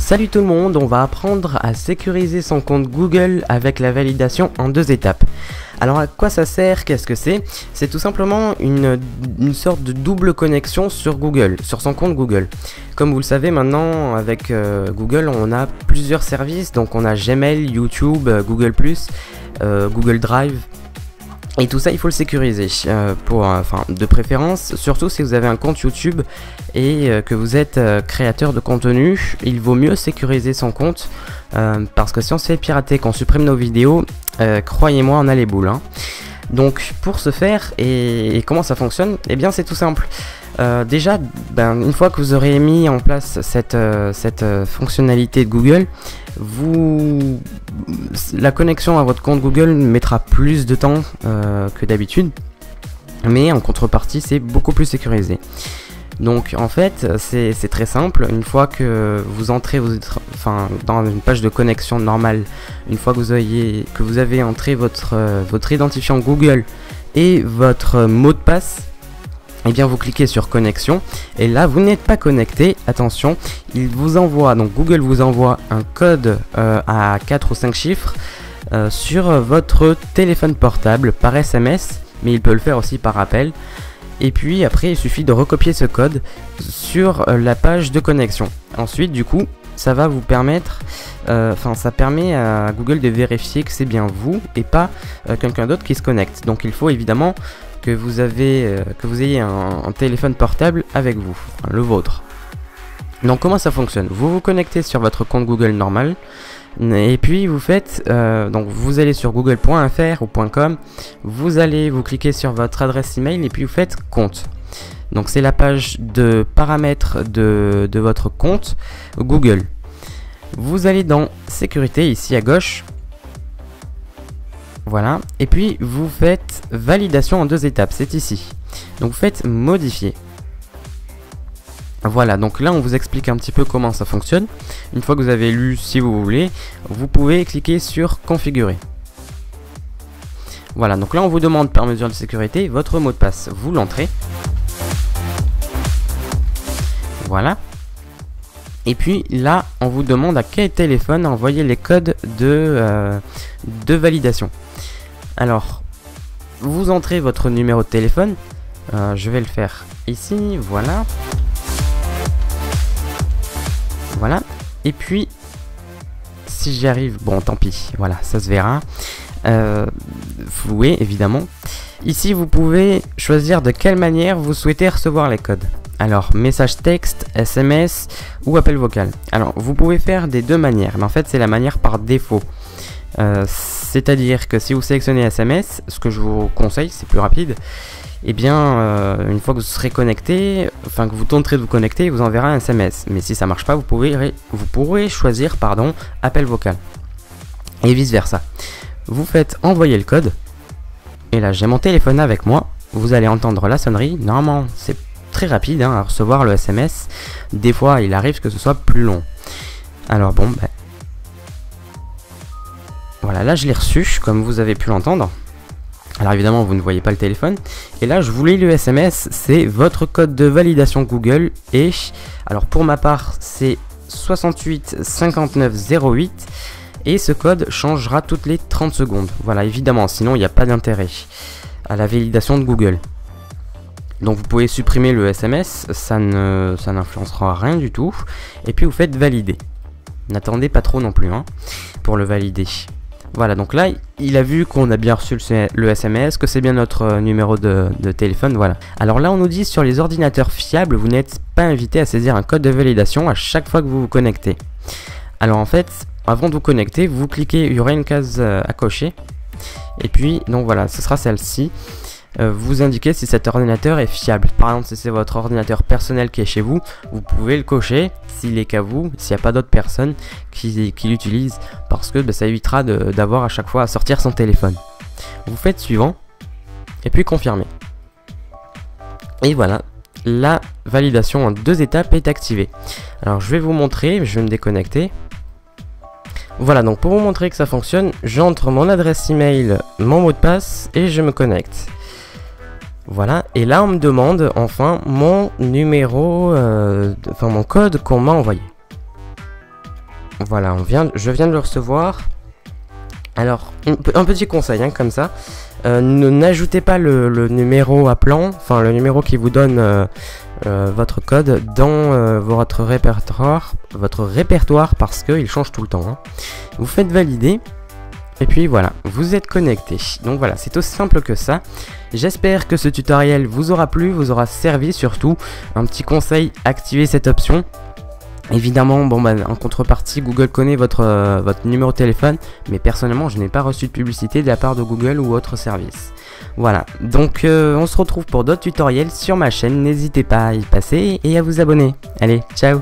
Salut tout le monde, on va apprendre à sécuriser son compte Google avec la validation en 2 étapes. Alors à quoi ça sert? Qu'est-ce que c'est? C'est tout simplement une sorte de double connexion sur Google, sur son compte Google. Comme vous le savez maintenant, avec Google, on a plusieurs services, donc on a Gmail, YouTube, Google+, Google Drive. Et tout ça, il faut le sécuriser, de préférence, surtout si vous avez un compte YouTube et que vous êtes créateur de contenu, il vaut mieux sécuriser son compte parce que si on se fait pirater, qu'on supprime nos vidéos, croyez-moi, on a les boules. Donc pour ce faire, et comment ça fonctionne? Eh bien c'est tout simple. Déjà, une fois que vous aurez mis en place cette fonctionnalité de Google, la connexion à votre compte Google mettra plus de temps que d'habitude, mais en contrepartie c'est beaucoup plus sécurisé. Donc en fait c'est très simple. Une fois que vous entrez dans une page de connexion normale, une fois que vous avez entré votre identifiant Google et votre mot de passe, et bien vous cliquez sur connexion et là vous n'êtes pas connecté. Attention, Google vous envoie un code à 4 ou 5 chiffres sur votre téléphone portable par SMS, mais il peut le faire aussi par appel. Et puis après il suffit de recopier ce code sur la page de connexion. Ensuite du coup ça va vous permettre, ça permet à Google de vérifier que c'est bien vous et pas quelqu'un d'autre qui se connecte. Donc il faut évidemment que vous ayez un téléphone portable avec vous, le vôtre. Donc comment ça fonctionne? Vous vous connectez sur votre compte Google normal et puis vous faites vous allez sur google.fr ou .com, vous cliquez sur votre adresse email et puis vous faites compte. Donc c'est la page de paramètres de votre compte Google. Vous allez dans sécurité ici à gauche. Voilà, et puis vous faites validation en 2 étapes, c'est ici. Donc vous faites modifier. Voilà, donc là on vous explique un petit peu comment ça fonctionne. Une fois que vous avez lu, si vous voulez, vous pouvez cliquer sur configurer. Voilà, donc là on vous demande par mesure de sécurité votre mot de passe. Vous l'entrez. Voilà. Et puis là on vous demande à quel téléphone envoyer les codes de validation. Alors, vous entrez votre numéro de téléphone. Je vais le faire ici, voilà. Voilà. Et puis, si j'y arrive, bon tant pis, voilà, ça se verra. Floué, évidemment. Ici, vous pouvez choisir de quelle manière vous souhaitez recevoir les codes. Alors, message texte, SMS ou appel vocal. Alors, vous pouvez faire des 2 manières, mais en fait, c'est la manière par défaut. C'est-à-dire que si vous sélectionnez SMS, ce que je vous conseille, c'est plus rapide, et bien une fois que vous serez connecté, que vous tenterez de vous connecter, il vous enverra un SMS. Mais si ça marche pas, vous pourrez choisir appel vocal. Et vice versa. Vous faites envoyer le code, et là j'ai mon téléphone avec moi, vous allez entendre la sonnerie. Normalement c'est très rapide à recevoir le SMS, des fois il arrive que ce soit plus long. Alors bon, voilà, là je l'ai reçu, comme vous avez pu l'entendre. Alors évidemment vous ne voyez pas le téléphone. Et là je vous lis le SMS, c'est votre code de validation Google. Et alors pour ma part c'est 68 59 08. Et ce code changera toutes les 30 secondes. Voilà, évidemment, sinon il n'y a pas d'intérêt à la validation de Google. Donc vous pouvez supprimer le SMS, ça n'influencera rien du tout. Et puis vous faites valider. N'attendez pas trop non plus pour le valider. Voilà, donc là, il a vu qu'on a bien reçu le SMS, que c'est bien notre numéro de téléphone, voilà. Alors là, on nous dit sur les ordinateurs fiables, vous n'êtes pas invité à saisir un code de validation à chaque fois que vous vous connectez. Alors en fait, avant de vous connecter, vous cliquez, il y aura une case à cocher. Et puis, donc voilà, ce sera celle-ci. Vous indiquez si cet ordinateur est fiable. Par exemple, si c'est votre ordinateur personnel qui est chez vous, vous pouvez le cocher s'il est qu'à vous, s'il n'y a pas d'autres personnes qui l'utilisent, parce que ça évitera d'avoir à chaque fois à sortir son téléphone. Vous faites suivant et puis confirmer. Et voilà, la validation en 2 étapes est activée. Alors je vais vous montrer, je vais me déconnecter. Voilà, donc pour vous montrer que ça fonctionne, j'entre mon adresse email, mon mot de passe et je me connecte. Voilà, et là on me demande enfin mon numéro, mon code qu'on m'a envoyé. Voilà, je viens de le recevoir. Alors, un petit conseil, hein, comme ça. N'ajoutez pas le numéro appelant, enfin le numéro qui vous donne votre code dans votre répertoire parce qu'il change tout le temps. Hein. Vous faites valider. Et puis voilà, vous êtes connecté. Donc voilà, c'est aussi simple que ça. J'espère que ce tutoriel vous aura plu, vous aura servi surtout. Un petit conseil, activez cette option. Évidemment, bon bah, en contrepartie, Google connaît votre numéro de téléphone, mais personnellement, je n'ai pas reçu de publicité de la part de Google ou autre service. Voilà, donc on se retrouve pour d'autres tutoriels sur ma chaîne, n'hésitez pas à y passer et à vous abonner. Allez, ciao!